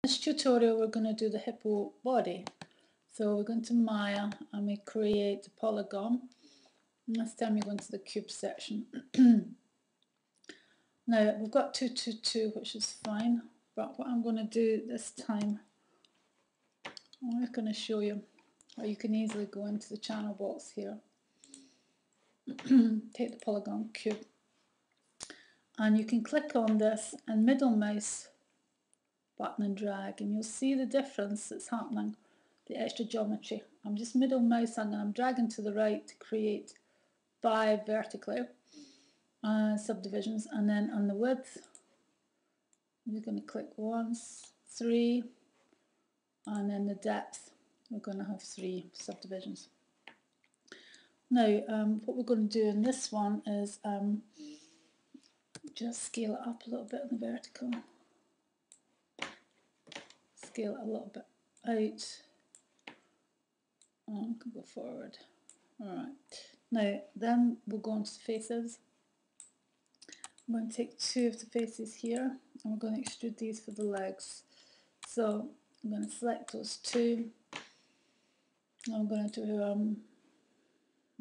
this tutorial we're going to do the hippo body. So we're going to Maya and we create a polygon. And this time we go into the cube section. Now we've got 222, which is fine, but what I'm going to do this time, I'm just going to show you how you can easily go into the channel box here, take the polygon cube, and you can click on this and middle mouse button and drag, and you'll see the difference that's happening, the extra geometry. I'm just middle mousing and I'm dragging to the right to create 5 vertically subdivisions, and then on the width we're going to click once, 3, and then the depth we're going to have 3 subdivisions. Now what we're going to do in this one is just scale it up a little bit on the vertical, scale it a little bit out, and we can go forward. Alright, now then we'll go on to the faces. I'm going to take 2 of the faces here and we're going to extrude these for the legs. So I'm going to select those 2 and I'm going to do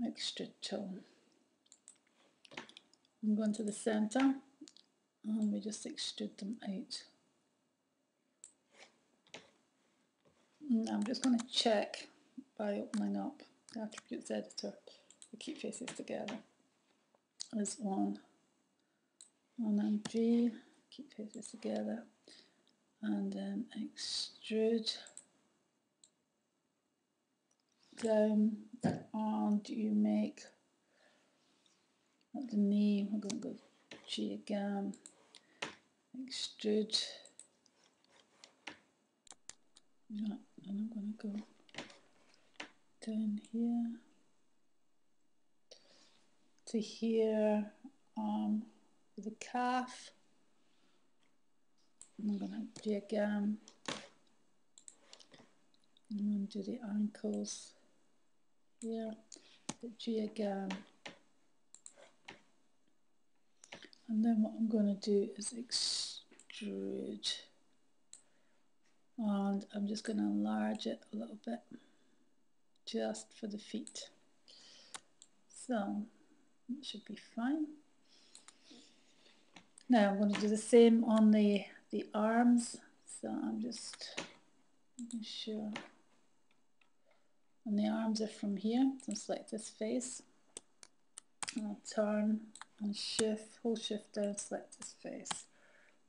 extrude tool. I'm going to the centre and we just extrude them out. And I'm just going to check by opening up the attributes editor to keep faces together. There's 1, and then G, keep faces together, and then extrude down, and you make at the knee, we're going to go G again, extrude, and I'm going to go down here to here with the calf, and I'm going to do again, and I'm going to do the ankles here, G again, and then what I'm going to do is extrude, and I'm just going to enlarge it a little bit just for the feet. So it should be fine. Now I'm going to do the same on the arms, so I'm just making sure. And the arms are from here, so select this face, and I'll turn and shift, hold shift down, select this face.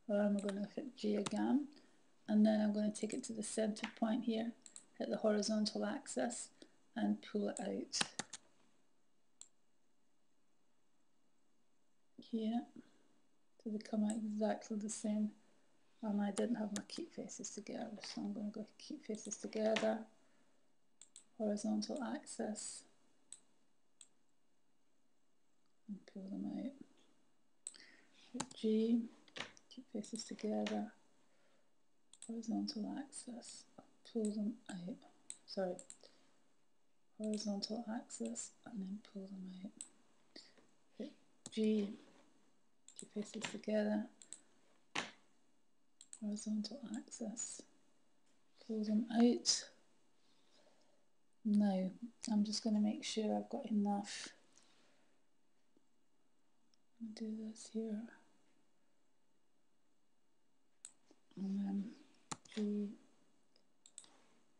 I'm going to hit G again, and then I'm going to take it to the center point here, hit the horizontal axis and pull it out here. So they come out exactly the same, and I didn't have my keep faces together, so I'm going to go keep faces together, horizontal axis, and pull them out. Hit G, keep faces together, horizontal axis, pull them out. Sorry, horizontal axis, and then pull them out. Hit G, keep faces together, horizontal axis, pull them out. Now I'm just going to make sure I've got enough. I'll do this here, and then G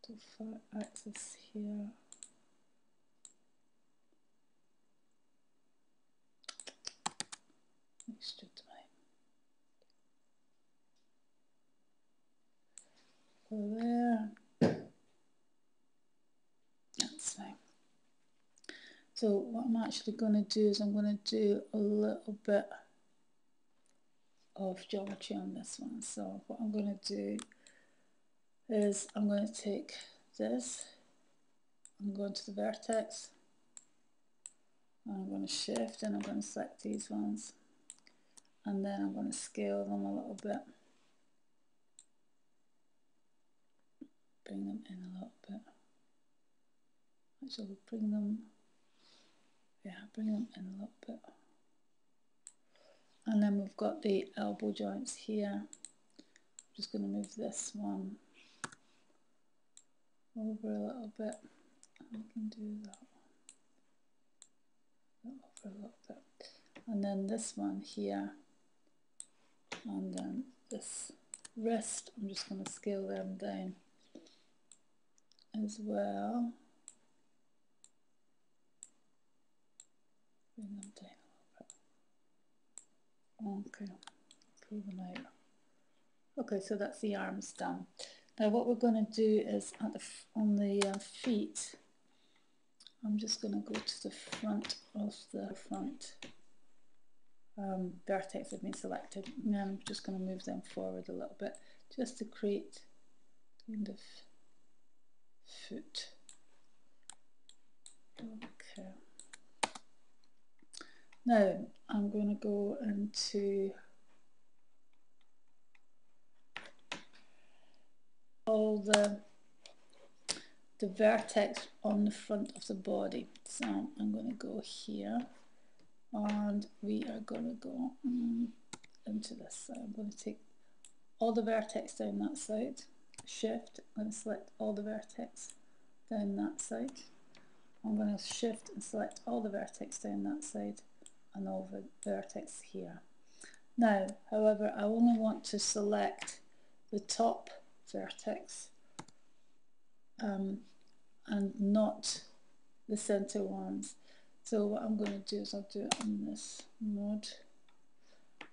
to far axis here. Extrude go there. That's fine. So what I'm actually going to do is I'm going to do a little bit of geometry on this one. So what I'm going to do is I'm going to take this, I'm going to the vertex, and I'm going to shift and I'm going to select these ones, and then I'm going to scale them a little bit, bring them in a little bit. Actually bring them in a little bit. And then we've got the elbow joints here. just going to move this one over a little bit. I can do that one over a little bit, and then this one here, and then this wrist, I'm just going to scale them down as well. Bring them down a little bit. Okay, pull them out. Okay, so that's the arms done. Now what we're going to do is on the feet, I'm just going to go to the front of the front vertex have been selected, and then I'm just going to move them forward a little bit just to create kind of foot. Okay. Now I'm going to go into all the vertex on the front of the body. So I'm going to go here, and we are going to go into this. So I'm going to take all the vertex down that side, shift, I'm going to select all the vertex down that side. I'm going to shift and select all the vertex down that side and all the vertex here. Now, however, I only want to select the top vertex and not the center ones. So what I'm going to do is I'll do it on this mode.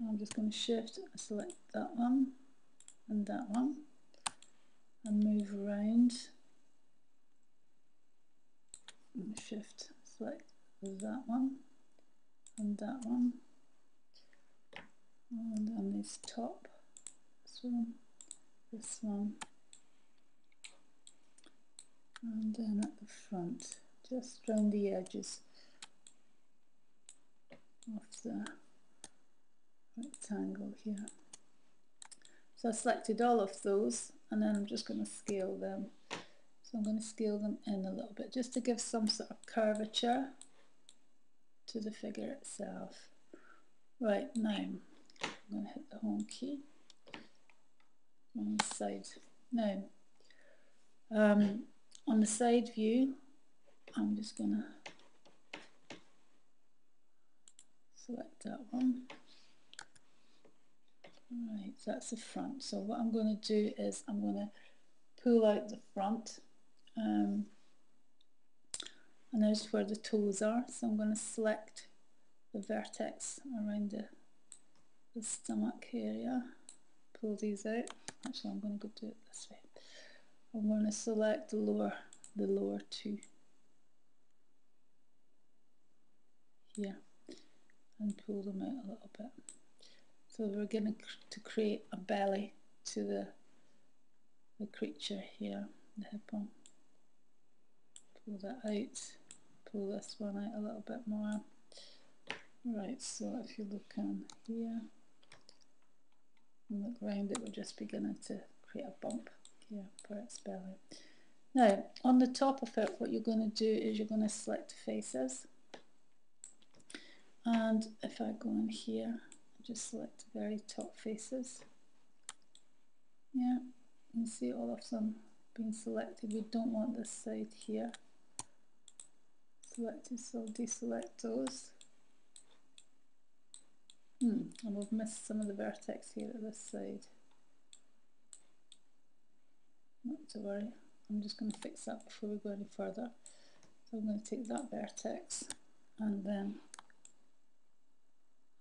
I'm just going to shift and select that one and move around. And shift, select that one and that one, and on this top, this one, and then at the front, just round the edges of the rectangle here. So I selected all of those, and then I'm just going to scale them. So I'm going to scale them in a little bit just to give some sort of curvature to the figure itself. Right, now I'm going to hit the home key on the side. Now on the side view, I'm just going to select that one. Right, so that's the front. So what I'm going to do is I'm going to pull out the front, and there's where the toes are. So I'm going to select the vertex around the stomach area, pull these out. Actually, I'm going to go do it this way. I'm going to select the lower two here and pull them out a little bit. So we're going to create a belly to the creature here, the hippo. Pull that out, pull this one out a little bit more. Right, so if you look on here and look around it, we're just beginning to create a bump here for its belly. Now, on the top of it, what you're going to do is you're going to select faces. And if I go in here, just select the very top faces. Yeah, you see all of them being selected. We don't want this side here selected, so deselect those. And we've missed some of the vertex here at this side. Not to worry, I'm just going to fix that before we go any further. So I'm going to take that vertex, and then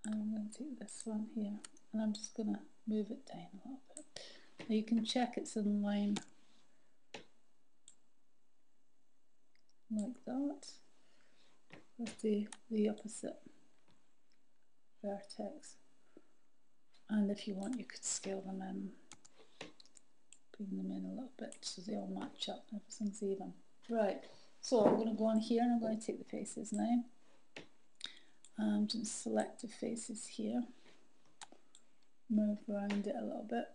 I'm going to take this one here, and I'm just going to move it down a little bit. Now you can check it's in line like that with the opposite vertex, and if you want you could scale them in, bring them in a little bit so they all match up and everything's even. Right, so I'm going to go on here and I'm going to take the faces now. I'm going to select the faces here, move around it a little bit,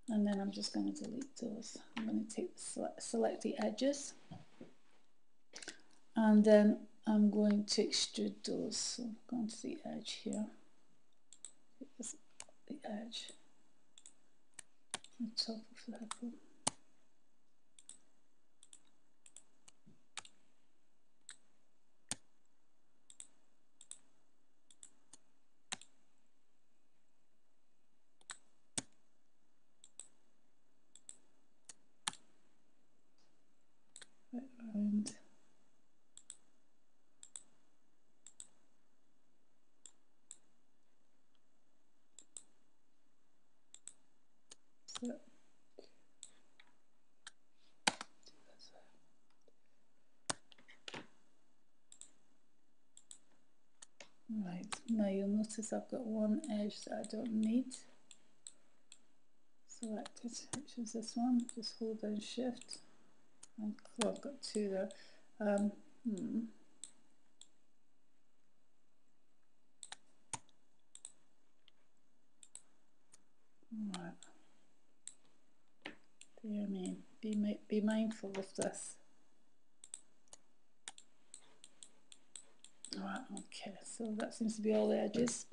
and then I'm just going to delete those. I'm going to take select the edges, and then I'm going to extrude those. So I'm going to the edge here, the edge, the top of the hippo. Right around. So right, now you'll notice I've got one edge that I don't need selected, which is this one. Just hold down shift, and oh, I've got two there. Right. Dear me, be mindful of this. Right, okay, so that seems to be all the edges.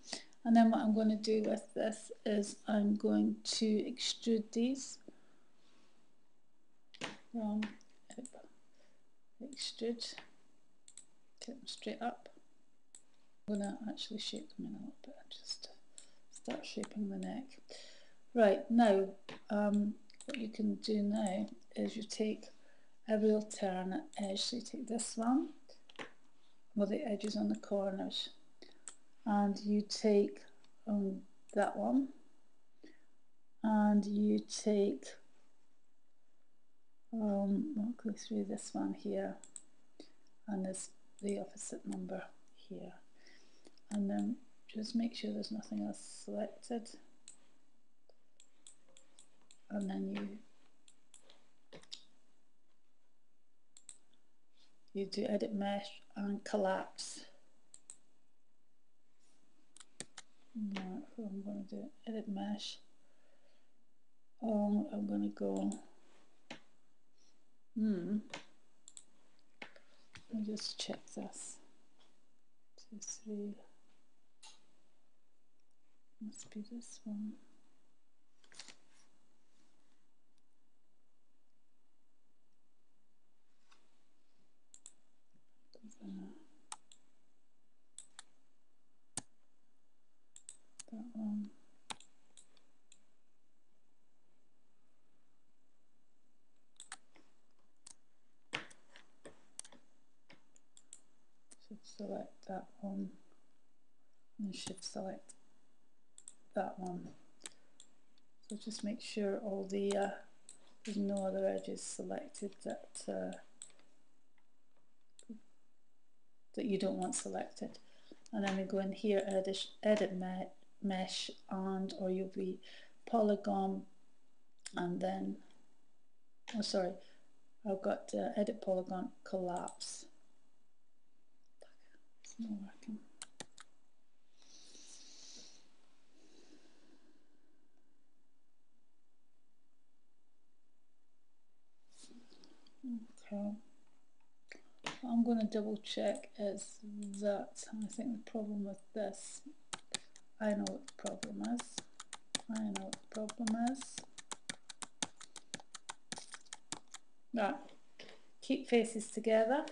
And then what I'm going to do with this is I'm going to extrude these. Extrude, get them straight up. I'm going to actually shape them in a little bit, just start shaping the neck. Right, now what you can do now is you take every alternate edge. So you take this one with the edges on the corners, and you take that one, and you take we'll go through this one here, and this the opposite number here, and then just make sure there's nothing else selected, and then you do edit mesh and collapse. Right, so I'm going to do edit mesh. I'm going to go. Let me just check this. 2, 3. Must be this one. That one. Should select that one, and should select that one. So just make sure all the there's no other edges selected that that you don't want selected. And then we go in here, edit mesh, and or you'll be polygon, and then oh sorry, I've got edit polygon collapse. It's not working. Okay. What I'm going to double check is that I think the problem with this, I know what the problem is. I know what the problem is. Right, keep faces together.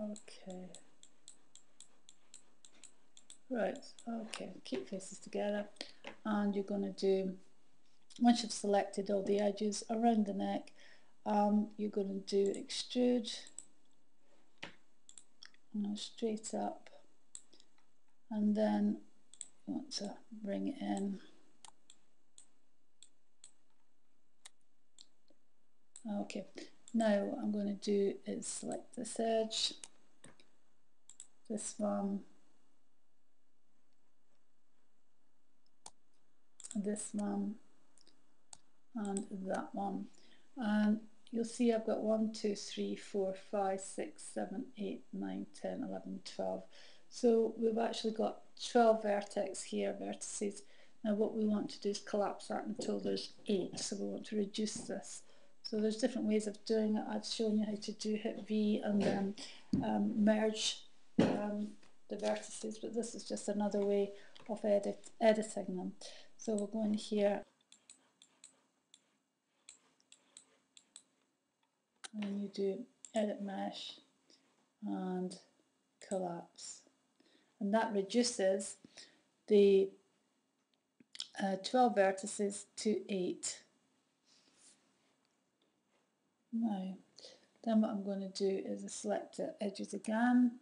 Okay. Right, okay, keep faces together, and you're going to do, once you've selected all the edges around the neck, you're going to do extrude, straight up, and then you want to bring it in. Okay, now what I'm going to do is select this edge, this one, this one, and that one. And you'll see I've got 1, 2, 3, 4, 5, 6, 7, 8, 9, 10, 11, 12. So we've actually got 12 vertex here, vertices. Now what we want to do is collapse that until there's 8, so we want to reduce this. So there's different ways of doing it. I've shown you how to do hit V and then merge the vertices, but this is just another way of editing them. So we'll go in here and you do edit mesh and collapse, and that reduces the 12 vertices to 8. Now then what I'm going to do is select the edges again,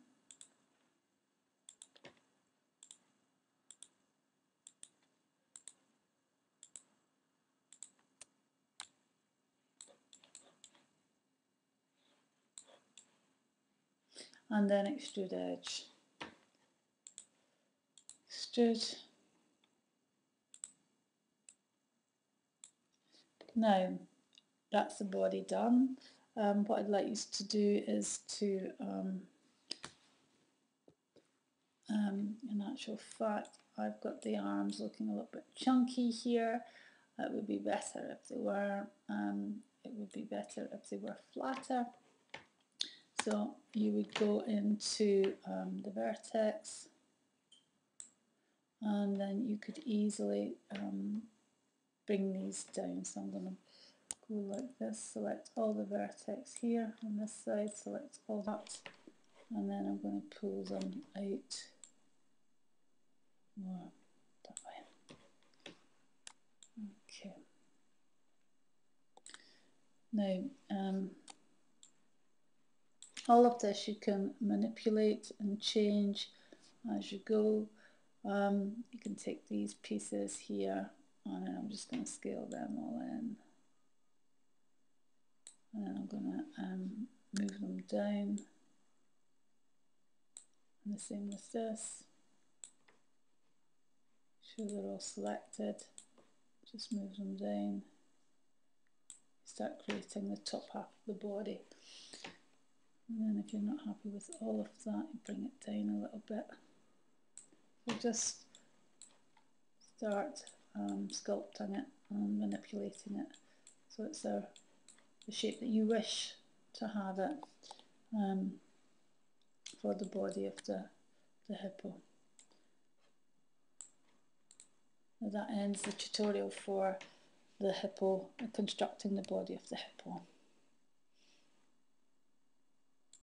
and then extrude edge. Extrude. Now that's the body done. What I'd like you to do is to, in actual fact, I've got the arms looking a little bit chunky here. It would be better if they were. It would be better if they were flatter. So you would go into the vertex, and then you could easily bring these down. So I'm going to go like this, select all the vertex here on this side, select all that, and then I'm going to pull them out more that way. Okay. Now, all of this you can manipulate and change as you go. You can take these pieces here, and then I'm just going to scale them all in. And then I'm going to move them down. And the same with this. Sure they're all selected. Just move them down. Start creating the top half of the body. And then if you're not happy with all of that, you bring it down a little bit. So just start sculpting it and manipulating it so it's the shape that you wish to have it for the body of the hippo. Now that ends the tutorial for the hippo, constructing the body of the hippo.